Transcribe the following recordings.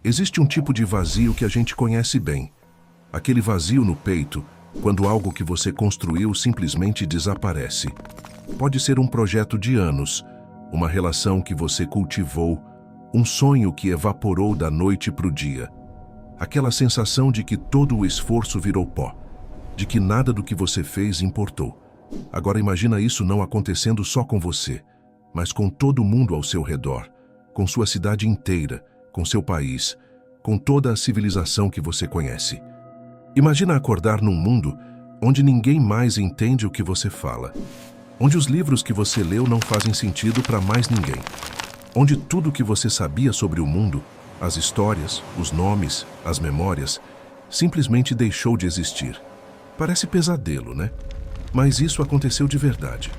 Existe um tipo de vazio que a gente conhece bem. Aquele vazio no peito, quando algo que você construiu simplesmente desaparece. Pode ser um projeto de anos, uma relação que você cultivou, um sonho que evaporou da noite para o dia. Aquela sensação de que todo o esforço virou pó, de que nada do que você fez importou. Agora imagina isso não acontecendo só com você, mas com todo mundo ao seu redor, com sua cidade inteira, com seu país, com toda a civilização que você conhece. Imagina acordar num mundo onde ninguém mais entende o que você fala, onde os livros que você leu não fazem sentido para mais ninguém, onde tudo o que você sabia sobre o mundo, as histórias, os nomes, as memórias, simplesmente deixou de existir. Parece pesadelo, né? Mas isso aconteceu de verdade.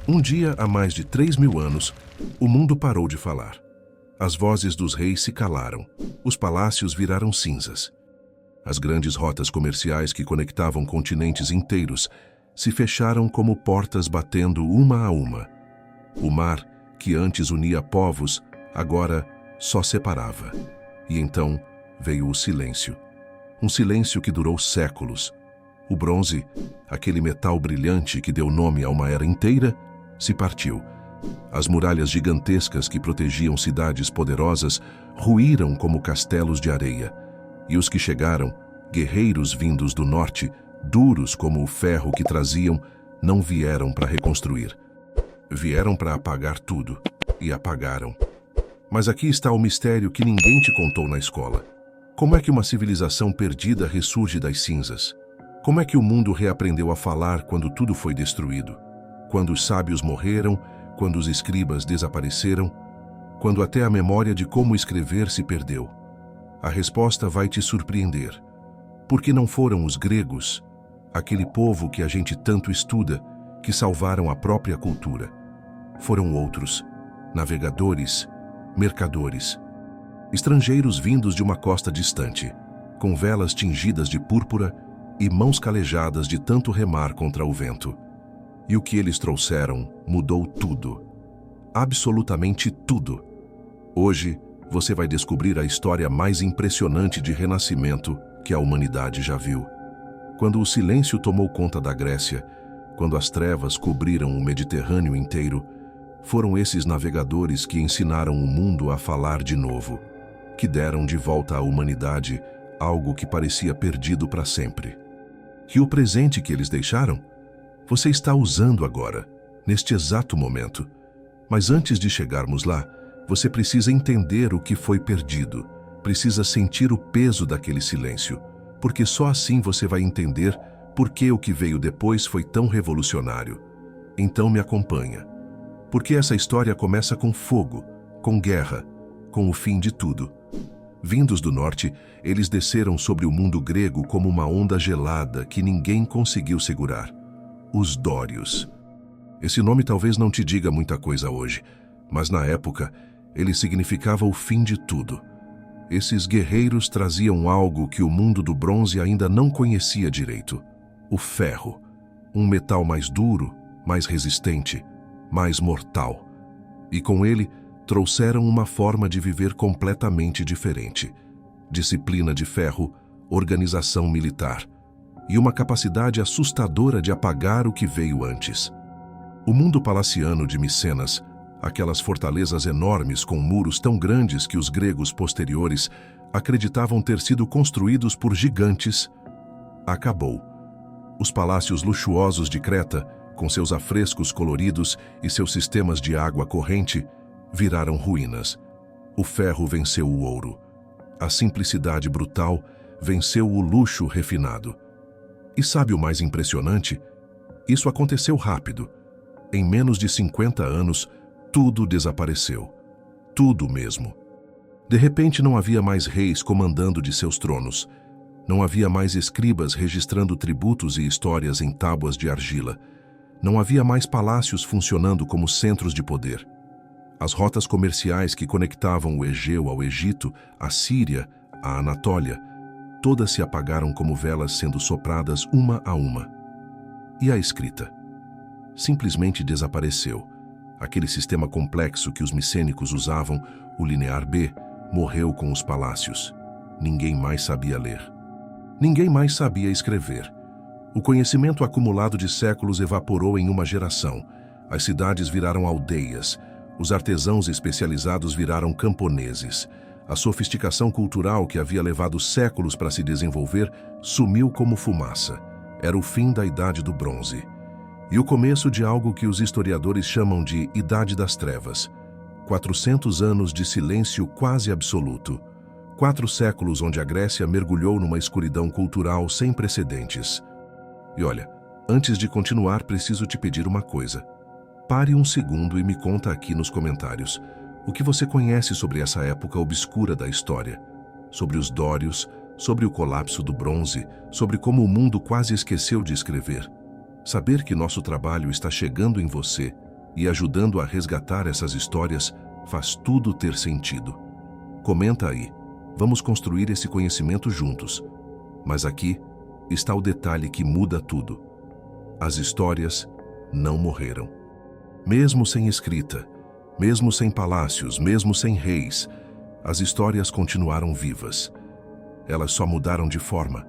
Um dia, há mais de 3.000 anos, o mundo parou de falar. As vozes dos reis se calaram, os palácios viraram cinzas. As grandes rotas comerciais que conectavam continentes inteiros se fecharam como portas batendo uma a uma. O mar, que antes unia povos, agora só separava. E então veio o silêncio. Um silêncio que durou séculos. O bronze, aquele metal brilhante que deu nome a uma era inteira, se partiu. As muralhas gigantescas que protegiam cidades poderosas ruíram como castelos de areia. E os que chegaram, guerreiros vindos do norte, duros como o ferro que traziam, não vieram para reconstruir. Vieram para apagar tudo, e apagaram. Mas aqui está o mistério que ninguém te contou na escola. Como é que uma civilização perdida ressurge das cinzas? Como é que o mundo reaprendeu a falar quando tudo foi destruído? Quando os sábios morreram, quando os escribas desapareceram, quando até a memória de como escrever se perdeu? A resposta vai te surpreender. Porque não foram os gregos, aquele povo que a gente tanto estuda, que salvaram a própria cultura. Foram outros, navegadores, mercadores, estrangeiros vindos de uma costa distante, com velas tingidas de púrpura e mãos calejadas de tanto remar contra o vento. E o que eles trouxeram mudou tudo. Absolutamente tudo. Hoje, você vai descobrir a história mais impressionante de renascimento que a humanidade já viu. Quando o silêncio tomou conta da Grécia, quando as trevas cobriram o Mediterrâneo inteiro, foram esses navegadores que ensinaram o mundo a falar de novo, que deram de volta à humanidade algo que parecia perdido para sempre. E o presente que eles deixaram, você está usando agora, neste exato momento. Mas antes de chegarmos lá, você precisa entender o que foi perdido, precisa sentir o peso daquele silêncio, porque só assim você vai entender por que o que veio depois foi tão revolucionário. Então me acompanha. Porque essa história começa com fogo, com guerra, com o fim de tudo. Vindos do norte, eles desceram sobre o mundo grego como uma onda gelada que ninguém conseguiu segurar. Os Dórios. Esse nome talvez não te diga muita coisa hoje, mas na época ele significava o fim de tudo. Esses guerreiros traziam algo que o mundo do bronze ainda não conhecia direito: o ferro, um metal mais duro, mais resistente, mais mortal. E com ele trouxeram uma forma de viver completamente diferente: disciplina de ferro, organização militar e uma capacidade assustadora de apagar o que veio antes. O mundo palaciano de Micenas, aquelas fortalezas enormes com muros tão grandes que os gregos posteriores acreditavam ter sido construídos por gigantes, acabou. Os palácios luxuosos de Creta, com seus afrescos coloridos e seus sistemas de água corrente, viraram ruínas. O ferro venceu o ouro. A simplicidade brutal venceu o luxo refinado. E sabe o mais impressionante? Isso aconteceu rápido. Em menos de 50 anos, tudo desapareceu. Tudo mesmo. De repente não havia mais reis comandando de seus tronos. Não havia mais escribas registrando tributos e histórias em tábuas de argila. Não havia mais palácios funcionando como centros de poder. As rotas comerciais que conectavam o Egeu ao Egito, a Síria, a Anatólia, todas se apagaram como velas sendo sopradas uma a uma. E a escrita? Simplesmente desapareceu. Aquele sistema complexo que os micênicos usavam, o linear B, morreu com os palácios. Ninguém mais sabia ler. Ninguém mais sabia escrever. O conhecimento acumulado de séculos evaporou em uma geração. As cidades viraram aldeias. Os artesãos especializados viraram camponeses. A sofisticação cultural que havia levado séculos para se desenvolver sumiu como fumaça. Era o fim da Idade do Bronze. E o começo de algo que os historiadores chamam de Idade das Trevas. 400 anos de silêncio quase absoluto. 4 séculos onde a Grécia mergulhou numa escuridão cultural sem precedentes. E olha, antes de continuar, preciso te pedir uma coisa. Pare um segundo e me conta aqui nos comentários o que você conhece sobre essa época obscura da história. Sobre os dórios, sobre o colapso do bronze, sobre como o mundo quase esqueceu de escrever. Saber que nosso trabalho está chegando em você e ajudando a resgatar essas histórias faz tudo ter sentido. Comenta aí. Vamos construir esse conhecimento juntos. Mas aqui está o detalhe que muda tudo. As histórias não morreram. Mesmo sem escrita, mesmo sem palácios, mesmo sem reis, as histórias continuaram vivas. Elas só mudaram de forma.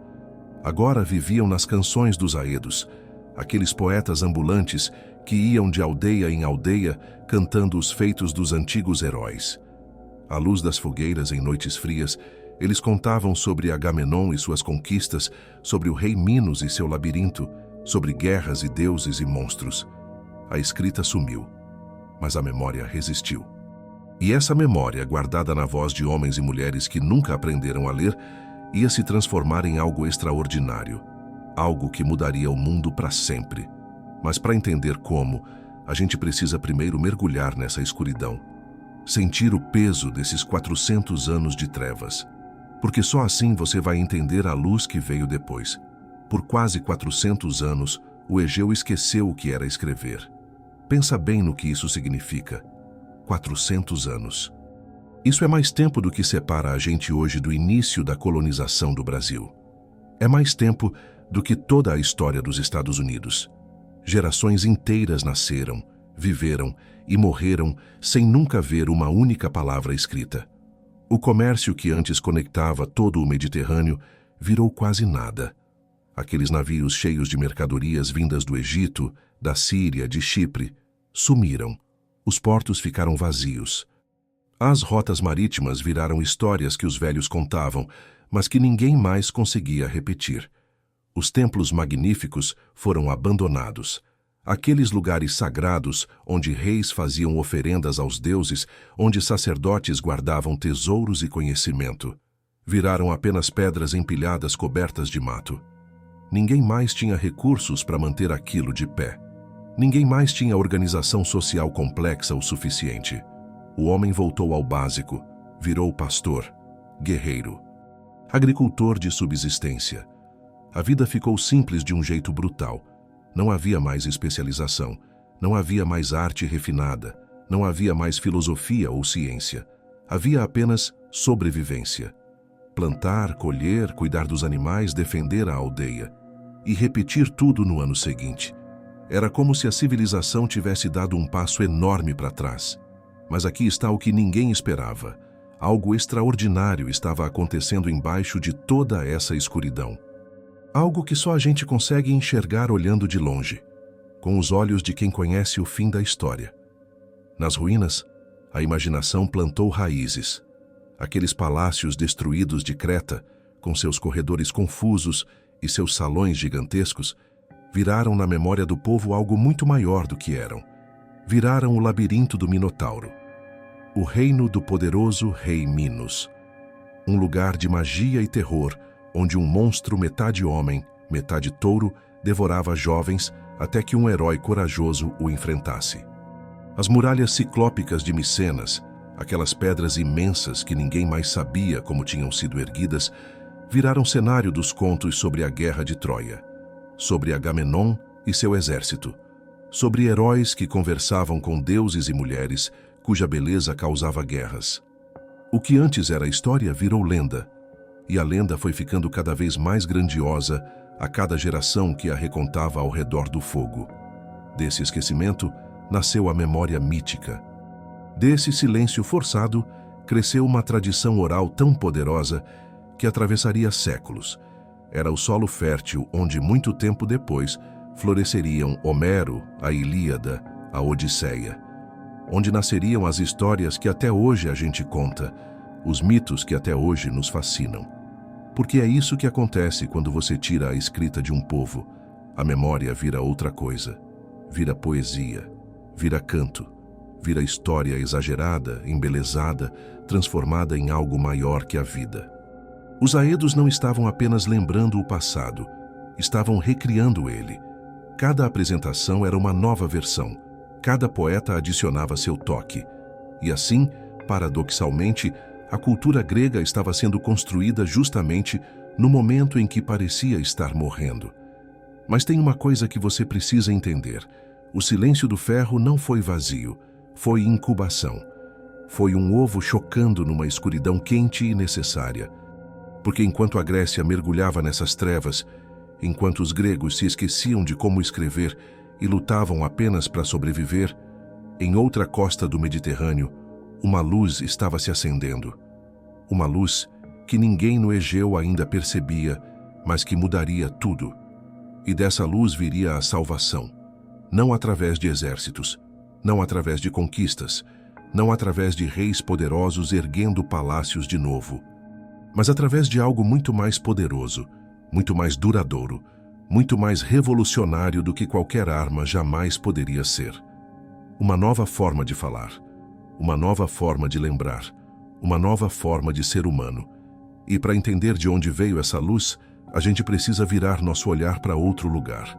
Agora viviam nas canções dos aedos, aqueles poetas ambulantes que iam de aldeia em aldeia cantando os feitos dos antigos heróis. À luz das fogueiras em noites frias, eles contavam sobre Agamenon e suas conquistas, sobre o rei Minos e seu labirinto, sobre guerras e deuses e monstros. A escrita sumiu, mas a memória resistiu. E essa memória, guardada na voz de homens e mulheres que nunca aprenderam a ler, ia se transformar em algo extraordinário, algo que mudaria o mundo para sempre. Mas para entender como, a gente precisa primeiro mergulhar nessa escuridão, sentir o peso desses 400 anos de trevas, porque só assim você vai entender a luz que veio depois. Por quase 400 anos, o Egeu esqueceu o que era escrever. Pensa bem no que isso significa. 400 anos. Isso é mais tempo do que separa a gente hoje do início da colonização do Brasil. É mais tempo do que toda a história dos Estados Unidos. Gerações inteiras nasceram, viveram e morreram sem nunca ver uma única palavra escrita. O comércio que antes conectava todo o Mediterrâneo virou quase nada. Aqueles navios cheios de mercadorias vindas do Egito, da Síria, de Chipre, sumiram. Os portos ficaram vazios. As rotas marítimas viraram histórias que os velhos contavam, mas que ninguém mais conseguia repetir. Os templos magníficos foram abandonados. Aqueles lugares sagrados onde reis faziam oferendas aos deuses, onde sacerdotes guardavam tesouros e conhecimento, viraram apenas pedras empilhadas cobertas de mato. Ninguém mais tinha recursos para manter aquilo de pé. Ninguém mais tinha organização social complexa o suficiente. O homem voltou ao básico, virou pastor, guerreiro, agricultor de subsistência. A vida ficou simples de um jeito brutal. Não havia mais especialização, não havia mais arte refinada, não havia mais filosofia ou ciência. Havia apenas sobrevivência. Plantar, colher, cuidar dos animais, defender a aldeia. E repetir tudo no ano seguinte. Era como se a civilização tivesse dado um passo enorme para trás. Mas aqui está o que ninguém esperava. Algo extraordinário estava acontecendo embaixo de toda essa escuridão. Algo que só a gente consegue enxergar olhando de longe, com os olhos de quem conhece o fim da história. Nas ruínas, a imaginação plantou raízes. Aqueles palácios destruídos de Creta, com seus corredores confusos e seus salões gigantescos, viraram na memória do povo algo muito maior do que eram. Viraram o labirinto do Minotauro, o reino do poderoso rei Minos. Um lugar de magia e terror, onde um monstro metade homem, metade touro, devorava jovens até que um herói corajoso o enfrentasse. As muralhas ciclópicas de Micenas, aquelas pedras imensas que ninguém mais sabia como tinham sido erguidas, viraram cenário dos contos sobre a guerra de Troia, sobre Agamenon e seu exército, sobre heróis que conversavam com deuses e mulheres cuja beleza causava guerras. O que antes era história virou lenda, e a lenda foi ficando cada vez mais grandiosa a cada geração que a recontava ao redor do fogo. Desse esquecimento nasceu a memória mítica. Desse silêncio forçado cresceu uma tradição oral tão poderosa que atravessaria séculos. Era o solo fértil onde, muito tempo depois, floresceriam Homero, a Ilíada, a Odisseia. Onde nasceriam as histórias que até hoje a gente conta, os mitos que até hoje nos fascinam. Porque é isso que acontece quando você tira a escrita de um povo. A memória vira outra coisa. Vira poesia, vira canto, vira história exagerada, embelezada, transformada em algo maior que a vida. Os aedos não estavam apenas lembrando o passado, estavam recriando ele. Cada apresentação era uma nova versão, cada poeta adicionava seu toque. E assim, paradoxalmente, a cultura grega estava sendo construída justamente no momento em que parecia estar morrendo. Mas tem uma coisa que você precisa entender. O silêncio do ferro não foi vazio, foi incubação. Foi um ovo chocando numa escuridão quente e necessária. Porque enquanto a Grécia mergulhava nessas trevas, enquanto os gregos se esqueciam de como escrever e lutavam apenas para sobreviver, em outra costa do Mediterrâneo, uma luz estava se acendendo. Uma luz que ninguém no Egeu ainda percebia, mas que mudaria tudo. E dessa luz viria a salvação. Não através de exércitos, não através de conquistas, não através de reis poderosos erguendo palácios de novo, mas através de algo muito mais poderoso, muito mais duradouro, muito mais revolucionário do que qualquer arma jamais poderia ser. Uma nova forma de falar, uma nova forma de lembrar, uma nova forma de ser humano. E para entender de onde veio essa luz, a gente precisa virar nosso olhar para outro lugar,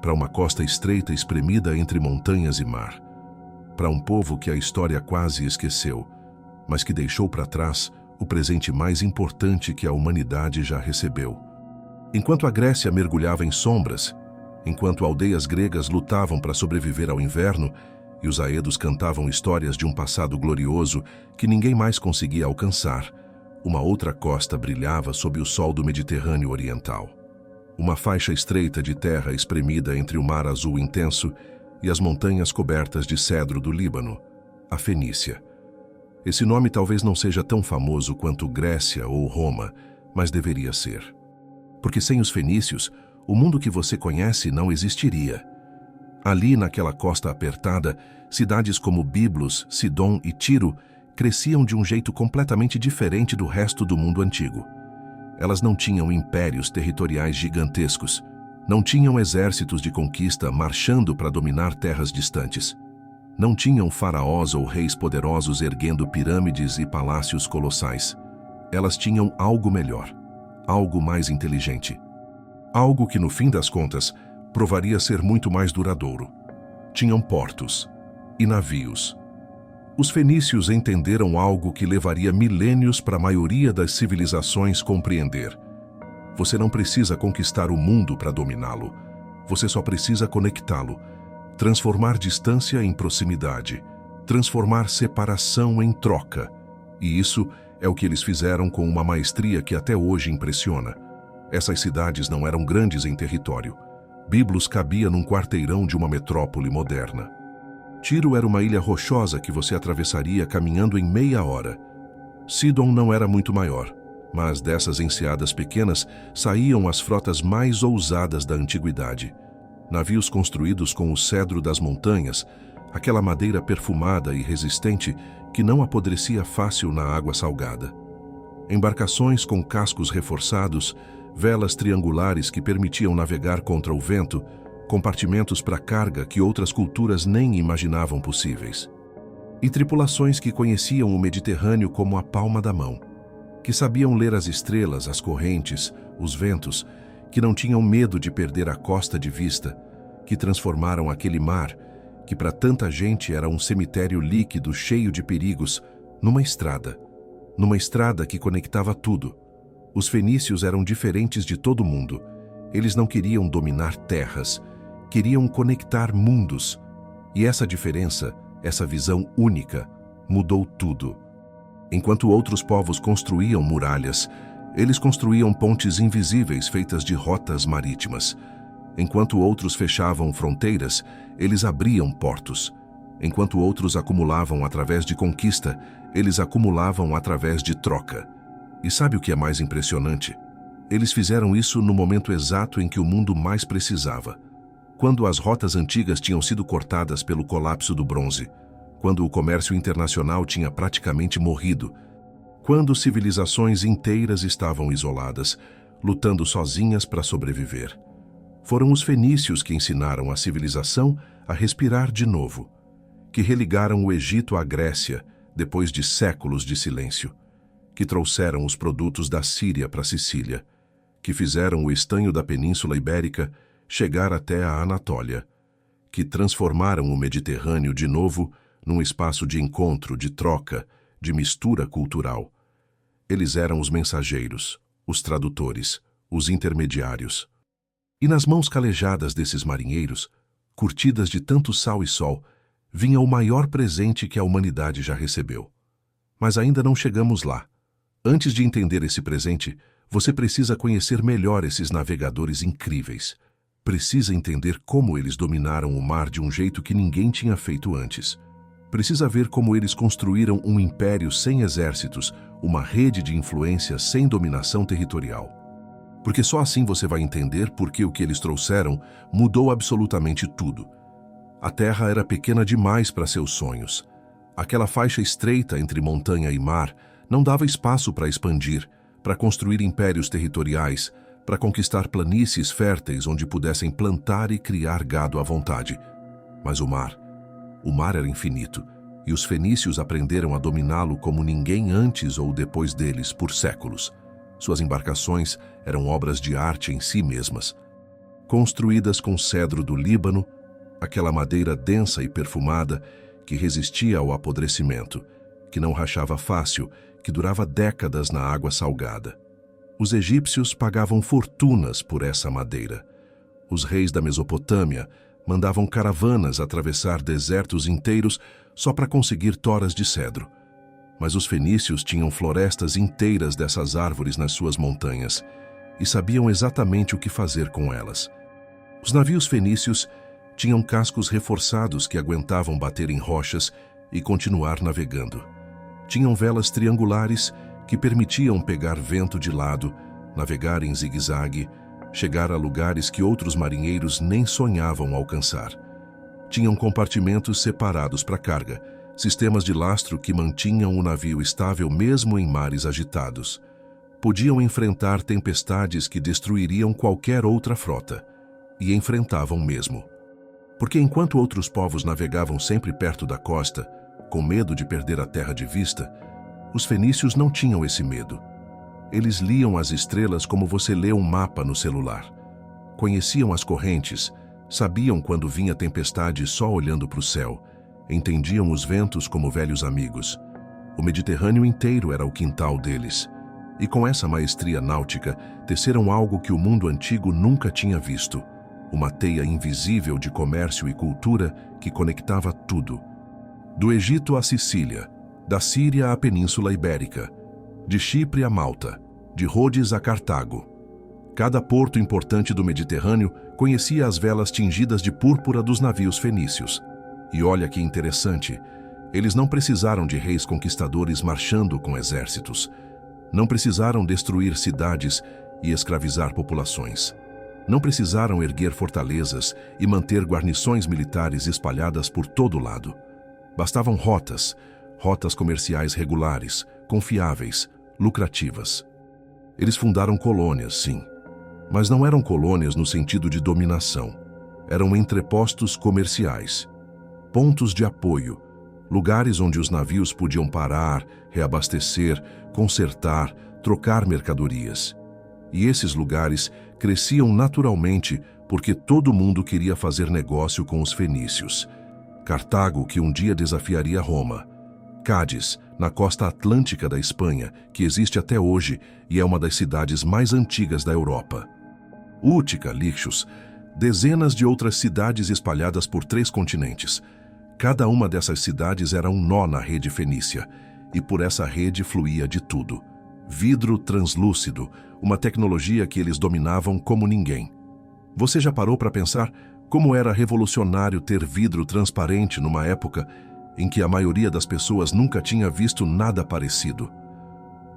para uma costa estreita espremida entre montanhas e mar, para um povo que a história quase esqueceu, mas que deixou para trás o presente mais importante que a humanidade já recebeu. Enquanto a Grécia mergulhava em sombras, enquanto aldeias gregas lutavam para sobreviver ao inverno e os aedos cantavam histórias de um passado glorioso que ninguém mais conseguia alcançar, uma outra costa brilhava sob o sol do Mediterrâneo Oriental. Uma faixa estreita de terra espremida entre o mar azul intenso e as montanhas cobertas de cedro do Líbano, a Fenícia. Esse nome talvez não seja tão famoso quanto Grécia ou Roma, mas deveria ser. Porque sem os fenícios, o mundo que você conhece não existiria. Ali, naquela costa apertada, cidades como Biblos, Sidom e Tiro cresciam de um jeito completamente diferente do resto do mundo antigo. Elas não tinham impérios territoriais gigantescos, não tinham exércitos de conquista marchando para dominar terras distantes. Não tinham faraós ou reis poderosos erguendo pirâmides e palácios colossais. Elas tinham algo melhor, algo mais inteligente. Algo que, no fim das contas, provaria ser muito mais duradouro. Tinham portos e navios. Os fenícios entenderam algo que levaria milênios para a maioria das civilizações compreender. Você não precisa conquistar o mundo para dominá-lo. Você só precisa conectá-lo, transformar distância em proximidade, transformar separação em troca. E isso é o que eles fizeram com uma maestria que até hoje impressiona. Essas cidades não eram grandes em território. Biblos cabia num quarteirão de uma metrópole moderna. Tiro era uma ilha rochosa que você atravessaria caminhando em meia hora. Sidom não era muito maior, mas dessas enseadas pequenas saíam as frotas mais ousadas da antiguidade. Navios construídos com o cedro das montanhas, aquela madeira perfumada e resistente que não apodrecia fácil na água salgada. Embarcações com cascos reforçados, velas triangulares que permitiam navegar contra o vento, compartimentos para carga que outras culturas nem imaginavam possíveis. E tripulações que conheciam o Mediterrâneo como a palma da mão, que sabiam ler as estrelas, as correntes, os ventos, que não tinham medo de perder a costa de vista, que transformaram aquele mar, que para tanta gente era um cemitério líquido cheio de perigos, numa estrada que conectava tudo. Os fenícios eram diferentes de todo mundo. Eles não queriam dominar terras, queriam conectar mundos. E essa diferença, essa visão única, mudou tudo. Enquanto outros povos construíam muralhas, eles construíam pontes invisíveis feitas de rotas marítimas. Enquanto outros fechavam fronteiras, eles abriam portos. Enquanto outros acumulavam através de conquista, Eles acumulavam através de troca. E sabe o que é mais impressionante? Eles fizeram isso no momento exato em que o mundo mais precisava. Quando as rotas antigas tinham sido cortadas pelo colapso do bronze, quando o comércio internacional tinha praticamente morrido, quando civilizações inteiras estavam isoladas, lutando sozinhas para sobreviver. Foram os fenícios que ensinaram a civilização a respirar de novo, que religaram o Egito à Grécia depois de séculos de silêncio, que trouxeram os produtos da Síria para Sicília, que fizeram o estanho da Península Ibérica chegar até a Anatólia, que transformaram o Mediterrâneo de novo num espaço de encontro, de troca, de mistura cultural. Eles eram os mensageiros, os tradutores, os intermediários. E nas mãos calejadas desses marinheiros, curtidas de tanto sal e sol, vinha o maior presente que a humanidade já recebeu. Mas ainda não chegamos lá. Antes de entender esse presente, você precisa conhecer melhor esses navegadores incríveis. Precisa entender como eles dominaram o mar de um jeito que ninguém tinha feito antes. Precisa ver como eles construíram um império sem exércitos, uma rede de influência sem dominação territorial. Porque só assim você vai entender por que o que eles trouxeram mudou absolutamente tudo. A Terra era pequena demais para seus sonhos. Aquela faixa estreita entre montanha e mar não dava espaço para expandir, para construir impérios territoriais, para conquistar planícies férteis onde pudessem plantar e criar gado à vontade. Mas o mar era infinito, e os fenícios aprenderam a dominá-lo como ninguém antes ou depois deles por séculos. Suas embarcações eram obras de arte em si mesmas. Construídas com cedro do Líbano, aquela madeira densa e perfumada que resistia ao apodrecimento, que não rachava fácil, que durava décadas na água salgada. Os egípcios pagavam fortunas por essa madeira. Os reis da Mesopotâmia mandavam caravanas atravessar desertos inteiros só para conseguir toras de cedro. Mas os fenícios tinham florestas inteiras dessas árvores nas suas montanhas e sabiam exatamente o que fazer com elas. Os navios fenícios tinham cascos reforçados que aguentavam bater em rochas e continuar navegando. Tinham velas triangulares que permitiam pegar vento de lado, navegar em zigue-zague, chegar a lugares que outros marinheiros nem sonhavam alcançar. Tinham compartimentos separados para carga, sistemas de lastro que mantinham o navio estável mesmo em mares agitados. Podiam enfrentar tempestades que destruiriam qualquer outra frota. E enfrentavam mesmo. Porque enquanto outros povos navegavam sempre perto da costa, com medo de perder a terra de vista, os fenícios não tinham esse medo. Eles liam as estrelas como você lê um mapa no celular. Conheciam as correntes, sabiam quando vinha tempestade só olhando para o céu, entendiam os ventos como velhos amigos. O Mediterrâneo inteiro era o quintal deles. E com essa maestria náutica, teceram algo que o mundo antigo nunca tinha visto. Uma teia invisível de comércio e cultura que conectava tudo. Do Egito à Sicília, da Síria à Península Ibérica, de Chipre a Malta, de Rhodes a Cartago. Cada porto importante do Mediterrâneo conhecia as velas tingidas de púrpura dos navios fenícios. E olha que interessante, eles não precisaram de reis conquistadores marchando com exércitos. Não precisaram destruir cidades e escravizar populações. Não precisaram erguer fortalezas e manter guarnições militares espalhadas por todo lado. Bastavam rotas comerciais regulares, confiáveis, lucrativas. Eles fundaram colônias, sim, mas não eram colônias no sentido de dominação. Eram entrepostos comerciais, pontos de apoio, lugares onde os navios podiam parar, reabastecer, consertar, trocar mercadorias. E esses lugares cresciam naturalmente porque todo mundo queria fazer negócio com os fenícios. Cartago, que um dia desafiaria Roma. Cádiz, na costa atlântica da Espanha, que existe até hoje e é uma das cidades mais antigas da Europa. Útica, Lixos, dezenas de outras cidades espalhadas por 3 continentes. Cada uma dessas cidades era um nó na rede fenícia, e por essa rede fluía de tudo. Vidro translúcido, uma tecnologia que eles dominavam como ninguém. Você já parou para pensar como era revolucionário ter vidro transparente numa época em que a maioria das pessoas nunca tinha visto nada parecido.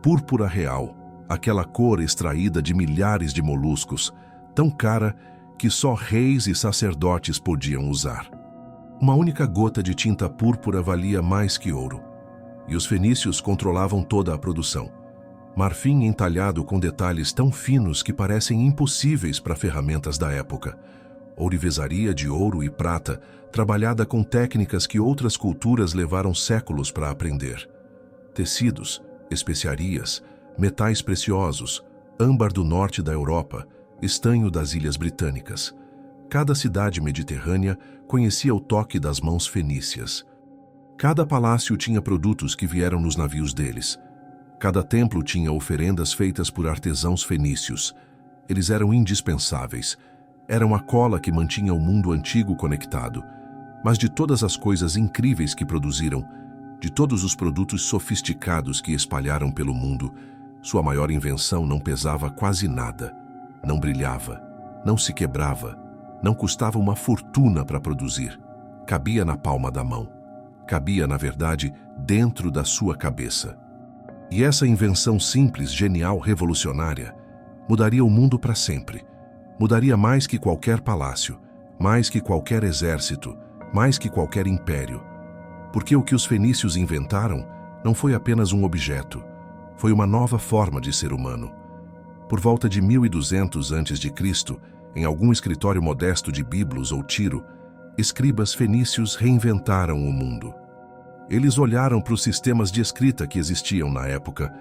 Púrpura real, aquela cor extraída de milhares de moluscos, tão cara que só reis e sacerdotes podiam usar. Uma única gota de tinta púrpura valia mais que ouro. E os fenícios controlavam toda a produção. Marfim entalhado com detalhes tão finos que parecem impossíveis para ferramentas da época. Ourivesaria de ouro e prata, trabalhada com técnicas que outras culturas levaram séculos para aprender. Tecidos, especiarias, metais preciosos, âmbar do norte da Europa, estanho das Ilhas Britânicas. Cada cidade mediterrânea conhecia o toque das mãos fenícias. Cada palácio tinha produtos que vieram nos navios deles. Cada templo tinha oferendas feitas por artesãos fenícios. Eles eram indispensáveis. Eram a cola que mantinha o mundo antigo conectado. Mas de todas as coisas incríveis que produziram, de todos os produtos sofisticados que espalharam pelo mundo, sua maior invenção não pesava quase nada. Não brilhava, não se quebrava, não custava uma fortuna para produzir. Cabia na palma da mão. Cabia, na verdade, dentro da sua cabeça. E essa invenção simples, genial, revolucionária, mudaria o mundo para sempre. Mudaria mais que qualquer palácio, mais que qualquer exército, mais que qualquer império. Porque o que os fenícios inventaram não foi apenas um objeto, foi uma nova forma de ser humano. Por volta de 1200 a.C., em algum escritório modesto de Biblos ou Tiro, escribas fenícios reinventaram o mundo. Eles olharam para os sistemas de escrita que existiam na época,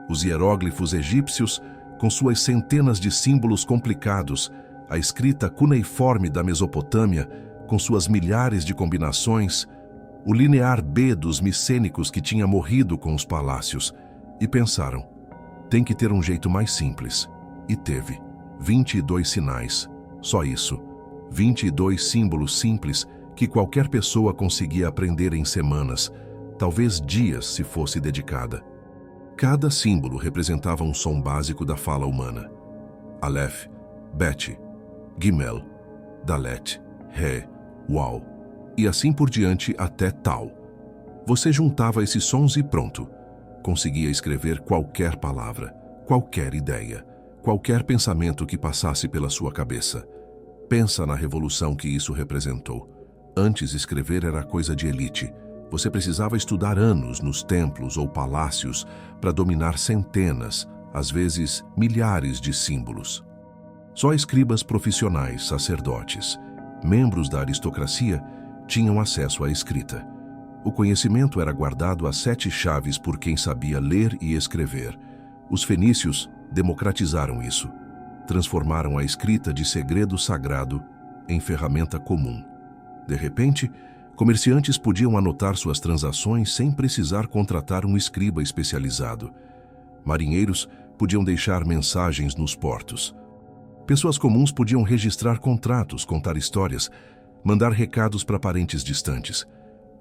os hieróglifos egípcios, com suas centenas de símbolos complicados, a escrita cuneiforme da Mesopotâmia, com suas milhares de combinações, o linear B dos micênicos que tinha morrido com os palácios, e pensaram, tem que ter um jeito mais simples. E teve 22 sinais, só isso, 22 símbolos simples que qualquer pessoa conseguia aprender em semanas, talvez dias se fosse dedicada. Cada símbolo representava um som básico da fala humana. Aleph, Bet, Gimel, Dalet, Re, Waw, e assim por diante até Tal. Você juntava esses sons e pronto. Conseguia escrever qualquer palavra, qualquer ideia, qualquer pensamento que passasse pela sua cabeça. Pensa na revolução que isso representou. Antes, escrever era coisa de elite. Você precisava estudar anos nos templos ou palácios para dominar centenas, às vezes milhares de símbolos. Só escribas profissionais, sacerdotes, membros da aristocracia, tinham acesso à escrita. O conhecimento era guardado a 7 chaves por quem sabia ler e escrever. Os fenícios democratizaram isso. Transformaram a escrita de segredo sagrado em ferramenta comum. De repente, comerciantes podiam anotar suas transações sem precisar contratar um escriba especializado. Marinheiros podiam deixar mensagens nos portos. Pessoas comuns podiam registrar contratos, contar histórias, mandar recados para parentes distantes.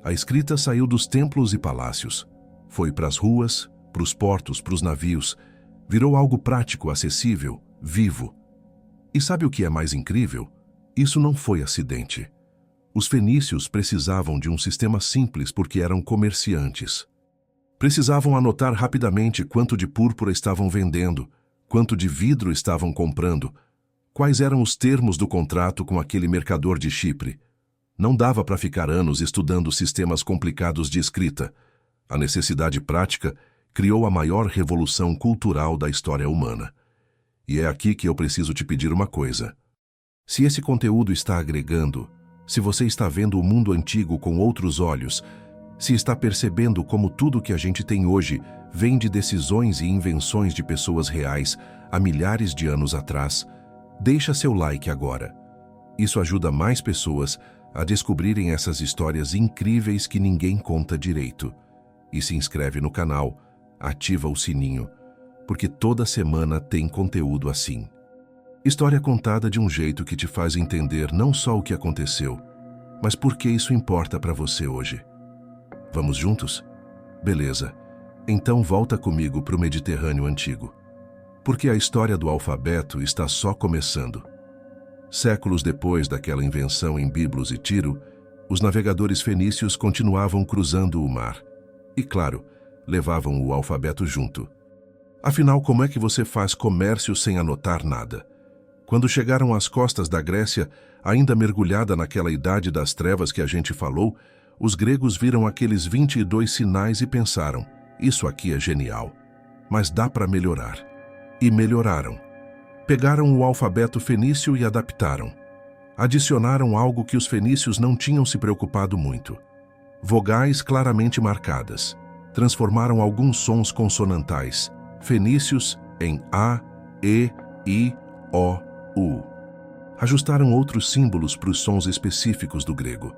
A escrita saiu dos templos e palácios. Foi para as ruas, para os portos, para os navios. Virou algo prático, acessível, vivo. E sabe o que é mais incrível? Isso não foi acidente. Os fenícios precisavam de um sistema simples porque eram comerciantes. Precisavam anotar rapidamente quanto de púrpura estavam vendendo, quanto de vidro estavam comprando, quais eram os termos do contrato com aquele mercador de Chipre. Não dava para ficar anos estudando sistemas complicados de escrita. A necessidade prática criou a maior revolução cultural da história humana. E é aqui que eu preciso te pedir uma coisa. Se esse conteúdo está agregando, se você está vendo o mundo antigo com outros olhos, se está percebendo como tudo que a gente tem hoje vem de decisões e invenções de pessoas reais há milhares de anos atrás, deixa seu like agora. Isso ajuda mais pessoas a descobrirem essas histórias incríveis que ninguém conta direito. E se inscreve no canal, ativa o sininho, porque toda semana tem conteúdo assim. História contada de um jeito que te faz entender não só o que aconteceu, mas por que isso importa para você hoje. Vamos juntos? Beleza. Então volta comigo para o Mediterrâneo Antigo. Porque a história do alfabeto está só começando. Séculos depois daquela invenção em Biblos e Tiro, Os navegadores fenícios continuavam cruzando o mar. E, claro, levavam o alfabeto junto. Afinal, como é que você faz comércio sem anotar nada? Quando chegaram às costas da Grécia, ainda mergulhada naquela idade das trevas que a gente falou, os gregos viram aqueles 22 sinais e pensaram, isso aqui é genial, mas dá para melhorar. E melhoraram. Pegaram o alfabeto fenício e adaptaram. Adicionaram algo que os fenícios não tinham se preocupado muito. Vogais claramente marcadas. Transformaram alguns sons consonantais, fenícios, em A, E, I, O, U. Ajustaram outros símbolos para os sons específicos do grego.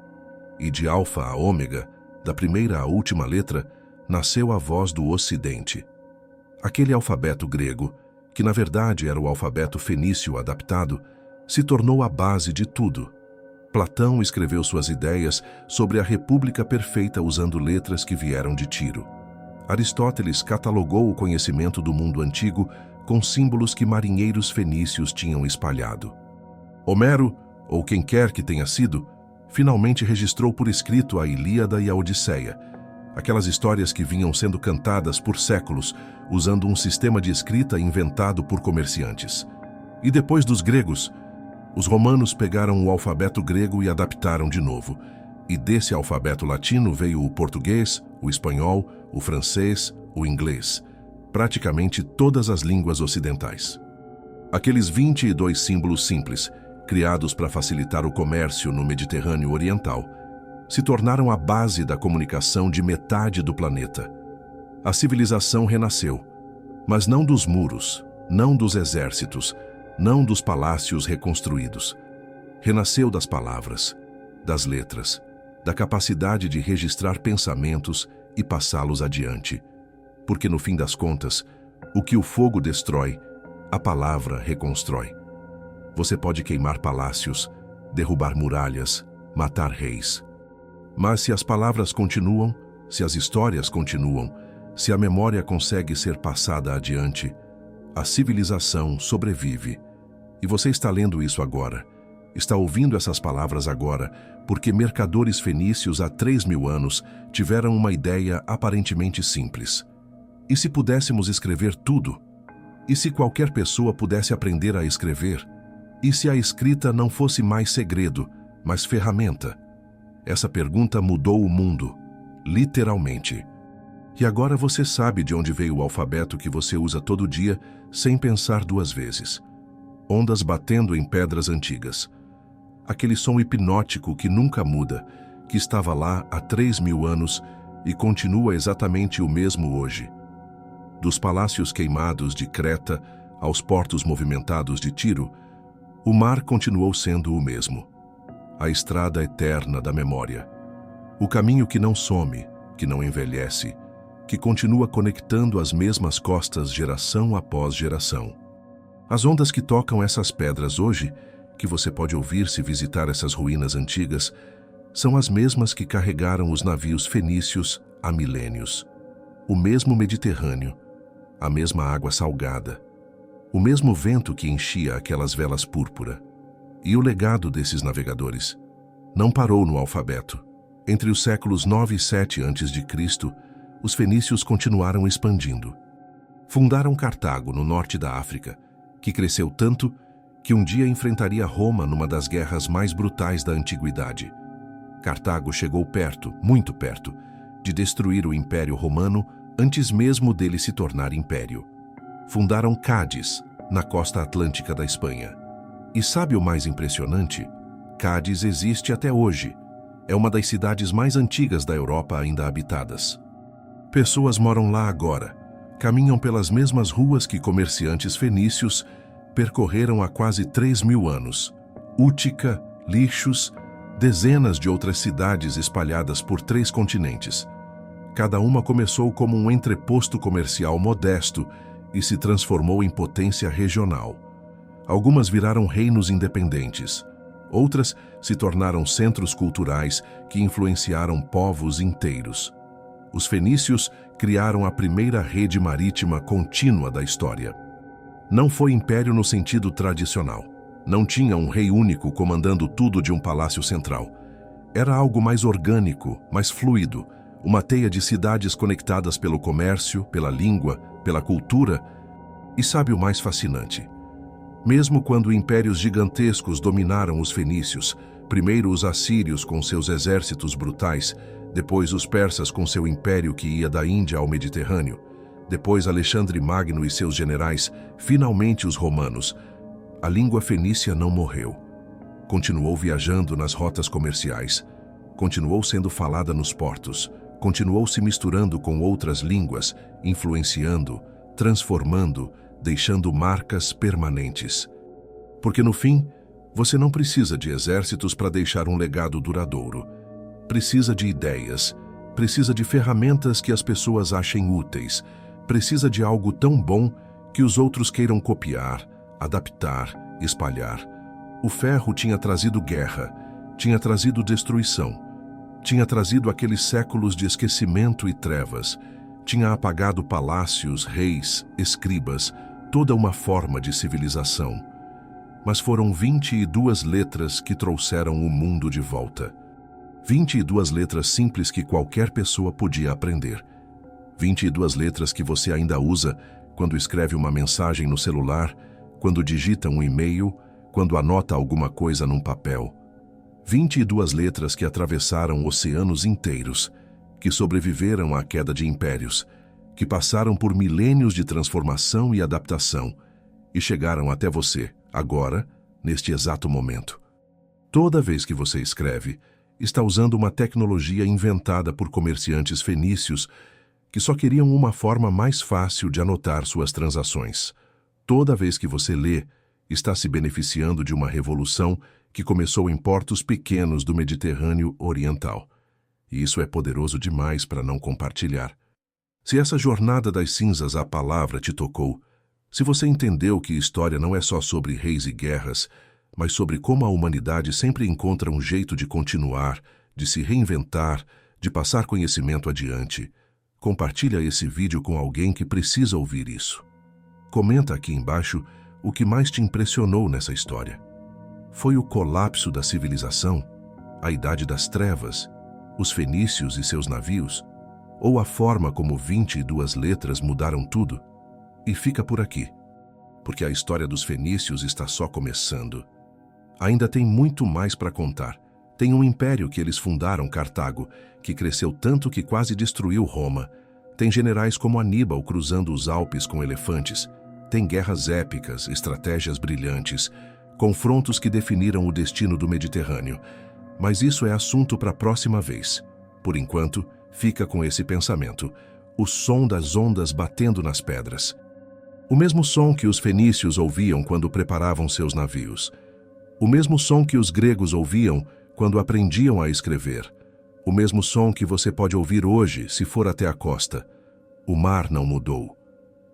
E de alfa a ômega, da primeira à última letra, nasceu a voz do Ocidente. Aquele alfabeto grego, que na verdade era o alfabeto fenício adaptado, se tornou a base de tudo. Platão escreveu suas ideias sobre a república perfeita usando letras que vieram de Tiro. Aristóteles catalogou o conhecimento do mundo antigo com símbolos que marinheiros fenícios tinham espalhado. Homero, ou quem quer que tenha sido, finalmente registrou por escrito a Ilíada e a Odisseia, aquelas histórias que vinham sendo cantadas por séculos, usando um sistema de escrita inventado por comerciantes. E depois dos gregos, os romanos pegaram o alfabeto grego e adaptaram de novo. E desse alfabeto latino veio o português, o espanhol, o francês, o inglês, praticamente todas as línguas ocidentais. Aqueles 22 símbolos simples, criados para facilitar o comércio no Mediterrâneo Oriental, se tornaram a base da comunicação de metade do planeta. A civilização renasceu, mas não dos muros, não dos exércitos, não dos palácios reconstruídos. Renasceu das palavras, das letras, da capacidade de registrar pensamentos e passá-los adiante. Porque no fim das contas, o que o fogo destrói, a palavra reconstrói. Você pode queimar palácios, derrubar muralhas, matar reis. Mas se as palavras continuam, se as histórias continuam, se a memória consegue ser passada adiante, a civilização sobrevive. E você está lendo isso agora, está ouvindo essas palavras agora, porque mercadores fenícios há 3.000 anos tiveram uma ideia aparentemente simples. E se pudéssemos escrever tudo? E se qualquer pessoa pudesse aprender a escrever? E se a escrita não fosse mais segredo, mas ferramenta? Essa pergunta mudou o mundo, literalmente. E agora você sabe de onde veio o alfabeto que você usa todo dia, sem pensar duas vezes. Ondas batendo em pedras antigas. Aquele som hipnótico que nunca muda, que estava lá há 3.000 anos e continua exatamente o mesmo hoje. Dos palácios queimados de Creta aos portos movimentados de Tiro, o mar continuou sendo o mesmo. A estrada eterna da memória. O caminho que não some, que não envelhece, que continua conectando as mesmas costas geração após geração. As ondas que tocam essas pedras hoje, que você pode ouvir se visitar essas ruínas antigas, são as mesmas que carregaram os navios fenícios há milênios. O mesmo Mediterrâneo, a mesma água salgada, o mesmo vento que enchia aquelas velas púrpura. E o legado desses navegadores não parou no alfabeto. Entre os séculos 9 e 7 a.C., os fenícios continuaram expandindo. Fundaram Cartago, no norte da África, que cresceu tanto que um dia enfrentaria Roma numa das guerras mais brutais da antiguidade. Cartago chegou perto, muito perto, de destruir o Império Romano antes mesmo dele se tornar império. Fundaram Cádiz, na costa atlântica da Espanha. E sabe o mais impressionante? Cádiz existe até hoje. É uma das cidades mais antigas da Europa ainda habitadas. Pessoas moram lá agora, caminham pelas mesmas ruas que comerciantes fenícios percorreram há quase 3.000 anos. Útica, Lixos, dezenas de outras cidades espalhadas por 3 continentes. Cada uma começou como um entreposto comercial modesto e se transformou em potência regional. Algumas viraram reinos independentes. Outras se tornaram centros culturais que influenciaram povos inteiros. Os fenícios criaram a primeira rede marítima contínua da história. Não foi império no sentido tradicional. Não tinha um rei único comandando tudo de um palácio central. Era algo mais orgânico, mais fluido, uma teia de cidades conectadas pelo comércio, pela língua, pela cultura. E sabe o mais fascinante? Mesmo quando impérios gigantescos dominaram os fenícios, primeiro os assírios com seus exércitos brutais, depois os persas com seu império que ia da Índia ao Mediterrâneo, depois Alexandre Magno e seus generais, finalmente os romanos, a língua fenícia não morreu. Continuou viajando nas rotas comerciais, continuou sendo falada nos portos, continuou se misturando com outras línguas, influenciando, transformando, deixando marcas permanentes. Porque no fim, você não precisa de exércitos para deixar um legado duradouro. Precisa de ideias, precisa de ferramentas que as pessoas achem úteis, precisa de algo tão bom que os outros queiram copiar, adaptar, espalhar. O ferro tinha trazido guerra, tinha trazido destruição, tinha trazido aqueles séculos de esquecimento e trevas, tinha apagado palácios, reis, escribas, toda uma forma de civilização. Mas foram 22 letras que trouxeram o mundo de volta. 22 letras simples que qualquer pessoa podia aprender. 22 letras que você ainda usa quando escreve uma mensagem no celular, quando digita um e-mail, quando anota alguma coisa num papel. 22 letras que atravessaram oceanos inteiros, que sobreviveram à queda de impérios, que passaram por milênios de transformação e adaptação e chegaram até você, agora, neste exato momento. Toda vez que você escreve, está usando uma tecnologia inventada por comerciantes fenícios que só queriam uma forma mais fácil de anotar suas transações. Toda vez que você lê, está se beneficiando de uma revolução que começou em portos pequenos do Mediterrâneo Oriental. E isso é poderoso demais para não compartilhar. Se essa jornada das cinzas à palavra te tocou, se você entendeu que história não é só sobre reis e guerras, mas sobre como a humanidade sempre encontra um jeito de continuar, de se reinventar, de passar conhecimento adiante, compartilha esse vídeo com alguém que precisa ouvir isso. Comenta aqui embaixo o que mais te impressionou nessa história. Foi o colapso da civilização, a Idade das Trevas, os fenícios e seus navios, ou a forma como 22 letras mudaram tudo? E fica por aqui, porque a história dos fenícios está só começando. Ainda tem muito mais para contar. Tem um império que eles fundaram, Cartago, que cresceu tanto que quase destruiu Roma. Tem generais como Aníbal cruzando os Alpes com elefantes. Tem guerras épicas, estratégias brilhantes, confrontos que definiram o destino do Mediterrâneo. Mas isso é assunto para a próxima vez. Por enquanto, fica com esse pensamento: o som das ondas batendo nas pedras. O mesmo som que os fenícios ouviam quando preparavam seus navios. O mesmo som que os gregos ouviam quando aprendiam a escrever. O mesmo som que você pode ouvir hoje se for até a costa. O mar não mudou.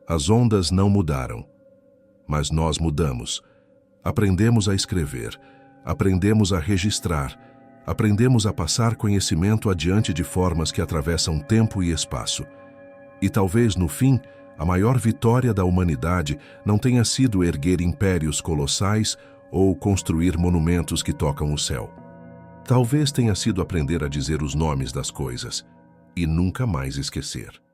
As ondas não mudaram. Mas nós mudamos. Aprendemos a escrever. Aprendemos a registrar. Aprendemos a passar conhecimento adiante de formas que atravessam tempo e espaço. E talvez, no fim, a maior vitória da humanidade não tenha sido erguer impérios colossais ou construir monumentos que tocam o céu. Talvez tenha sido aprender a dizer os nomes das coisas e nunca mais esquecer.